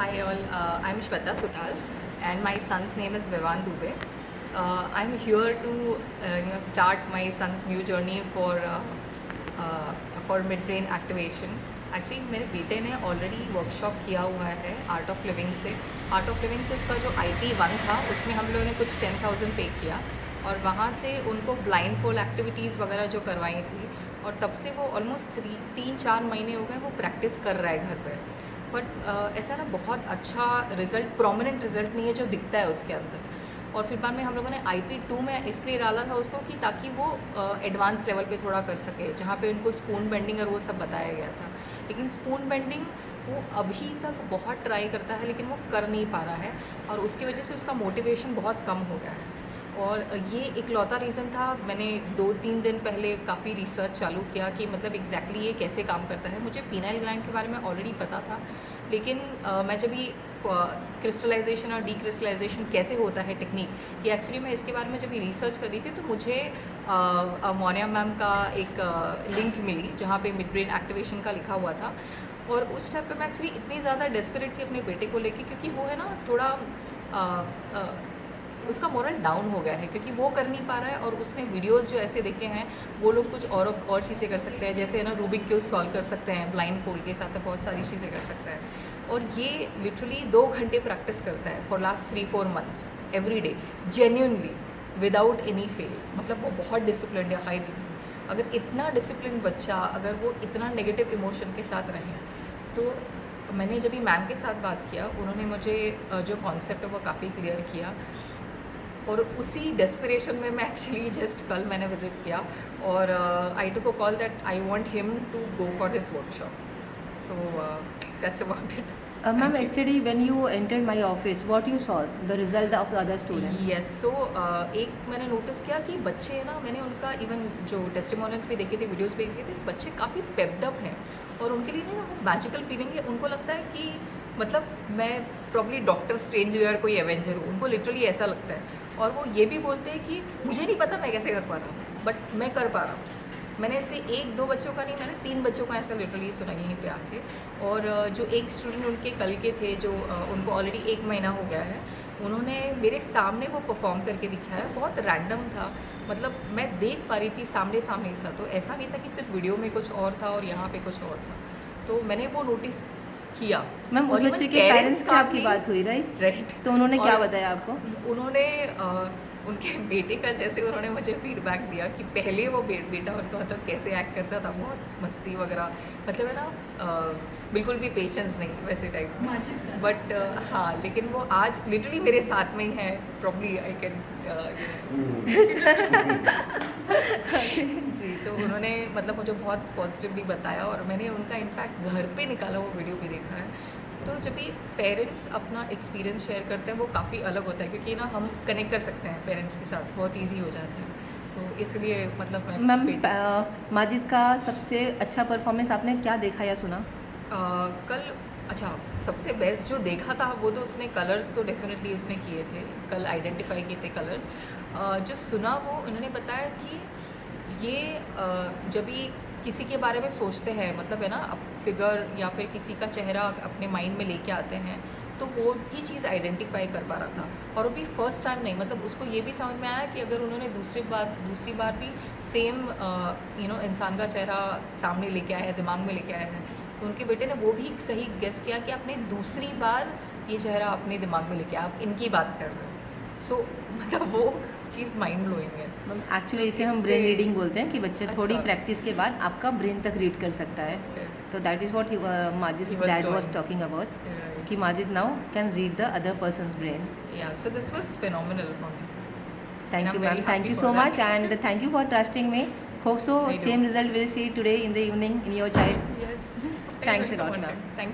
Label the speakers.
Speaker 1: Hi all, I'm Shweta Sutal and my son's name is Vivan Dubey. I'm here to start my son's new journey for midbrain activation. Actually मेरे बेटे ने already workshop किया हुआ है art of living से उसका जो IP1 था उसमें हम लोगों ने कुछ 10,000 पे किया और वहाँ से उनको ब्लाइंड फोल्ड एक्टिविटीज़ वगैरह जो करवाई थी और तब से वो ऑलमोस्ट 3-4 महीने हो गए वो प्रैक्टिस कर रहा है घर पर। बट ऐसा ना बहुत अच्छा रिज़ल्ट, प्रोमिनेंट रिज़ल्ट नहीं है जो दिखता है उसके अंदर। और फिर बाद में हम लोगों ने IP2 में इसलिए डाला था उसको कि ताकि वो एडवांस लेवल पे थोड़ा कर सके, जहाँ पे उनको स्पून बेंडिंग और वो सब बताया गया था। लेकिन स्पून बेंडिंग वो अभी तक बहुत ट्राई करता है लेकिन वो कर नहीं पा रहा है और उसकी वजह से उसका मोटिवेशन बहुत कम हो गया है। और ये इकलौता रीज़न था। मैंने 2-3 दिन पहले काफ़ी रिसर्च चालू किया कि मतलब एग्जैक्टली ये कैसे काम करता है। मुझे पीनाइल ग्लैंड के बारे में ऑलरेडी पता था, लेकिन मैं जब भी क्रिस्टलाइजेशन और डीक्रिस्टलाइजेशन कैसे होता है टेक्निक, ये एक्चुअली मैं इसके बारे में जब भी रिसर्च कर रही थी तो मुझे मोनिया मैम का एक लिंक मिली जहाँ पे मिड ब्रेन एक्टिवेशन का लिखा हुआ था। और उस टाइम पे मैं एक्चुअली इतनी ज़्यादा डेस्परेट थी अपने बेटे को लेके, क्योंकि वो है ना थोड़ा उसका मोरल डाउन हो गया है क्योंकि वो कर नहीं पा रहा है। और उसने वीडियोस जो ऐसे देखे हैं वो लोग कुछ और चीज़ें कर सकते हैं, जैसे ना रूबिक क्यूब सॉल्व कर सकते हैं ब्लाइंड फोल्ड के साथ, बहुत सारी चीज़ें कर सकते हैं। और ये लिटरली 2 घंटे प्रैक्टिस करता है for last 3-4 months every day, genuinely, without any fail. मतलब वो बहुत डिसिप्लिन है, हाई डिसिप्लिन। अगर इतना डिसिप्लिन बच्चा, अगर वो इतना नेगेटिव इमोशन के साथ रहे, तो मैंने जब भी मैम के साथ बात किया उन्होंने मुझे जो कॉन्सेप्ट है वो काफ़ी क्लियर किया। और उसी डेस्परेशन में मैं एक्चुअली जस्ट कल मैंने विज़िट किया और I took a call that I want him to go for this workshop. So that's about it.
Speaker 2: Ma'am, yesterday when you entered my office, what you saw, the result of the other student?
Speaker 1: Yes, so एक मैंने notice किया कि बच्चे ना, मैंने उनका even जो testimonials भी देखे थे, वीडियोस भी देखे थे, बच्चे काफ़ी पेप्ड अप हैं और उनके लिए ना वो मैजिकल फीलिंग है। उनको लगता है कि मतलब मैं प्रॉब्ली डॉक्टर स्ट्रेंज हूँ या कोई एवेंजर हूँ, उनको लिटरली ऐसा लगता है। और वो ये भी बोलते हैं कि मुझे नहीं पता मैं कैसे कर पा रहा हूँ, बट मैं कर पा रहा हूँ। मैंने ऐसे 1-2 बच्चों का नहीं, मैंने 3 बच्चों का ऐसा लिटरली सुना यहीं पे आके। और जो एक स्टूडेंट उनके कल के थे जो उनको ऑलरेडी 1 महीना हो गया है, उन्होंने मेरे सामने वो परफॉर्म करके दिखाया। बहुत रैंडम था, मतलब मैं देख पा रही थी, सामने सामने ही था, तो ऐसा नहीं था कि सिर्फ वीडियो में कुछ और था और यहाँ पे कुछ और था। तो मैंने वो नोटिस किया।
Speaker 2: मैम, उस बच्चे के पेरेंट्स से आपकी बात हुई, राइट? तो उन्होंने क्या बताया आपको?
Speaker 1: उन्होंने उनके बेटे का, जैसे उन्होंने मुझे फीडबैक दिया कि पहले वो बेटा उनका मतलब कैसे एक्ट करता था, बहुत मस्ती वगैरह, मतलब है ना बिल्कुल भी पेशेंस नहीं वैसे टाइप में। बट हाँ, लेकिन वो आज लिटरली मेरे साथ में ही है, प्रॉब्ली आई कैन जी। तो उन्होंने मतलब मुझे बहुत पॉजिटिवली बताया और मैंने उनका इनफैक्ट घर पे निकाला वो वीडियो भी देखा है। तो जब भी पेरेंट्स अपना एक्सपीरियंस शेयर करते हैं वो काफ़ी अलग होता है, क्योंकि ना हम कनेक्ट कर सकते हैं पेरेंट्स के साथ, बहुत इजी हो जाता है। तो इसलिए मतलब
Speaker 2: मैम, माजिद का सबसे अच्छा परफॉर्मेंस आपने क्या देखा या सुना?
Speaker 1: कल अच्छा, सबसे बेस्ट जो देखा था वो तो उसने कलर्स तो डेफिनेटली उसने किए थे, कल आइडेंटिफाई किए थे कलर्स। जो सुना वो उन्होंने बताया कि ये जब भी किसी के बारे में सोचते हैं, मतलब है ना, फिगर या फिर किसी का चेहरा अपने माइंड में लेके आते हैं, तो वो भी चीज़ आइडेंटिफाई कर पा रहा था। और वो भी फर्स्ट टाइम नहीं, मतलब उसको ये भी समझ में आया कि अगर उन्होंने दूसरी बार भी सेम इंसान का चेहरा सामने लेके आया है, दिमाग में लेके आया है, तो उनके बेटे ने वो भी सही गेस किया कि आपने दूसरी बार ये चेहरा अपने दिमाग में लेके आया, आप इनकी बात कर रहे हो। सो मतलब वो चीज़ माइंड ब्लोइंग है।
Speaker 2: एक्चुअली इसे हम ब्रेन रीडिंग बोलते हैं कि बच्चे थोड़ी प्रैक्टिस के बाद आपका ब्रेन तक रीड कर सकता है। तो that is what Majid dad was talking about, कि Majid now can read the other person's brain.
Speaker 1: या so this was phenomenal for me.
Speaker 2: Thank you, ma'am. Thank you so much, and thank you for trusting me. Hope so same result we'll see today in the evening in your child.
Speaker 1: Yes.
Speaker 2: Thanks a lot, ma'am.
Speaker 1: Thank you.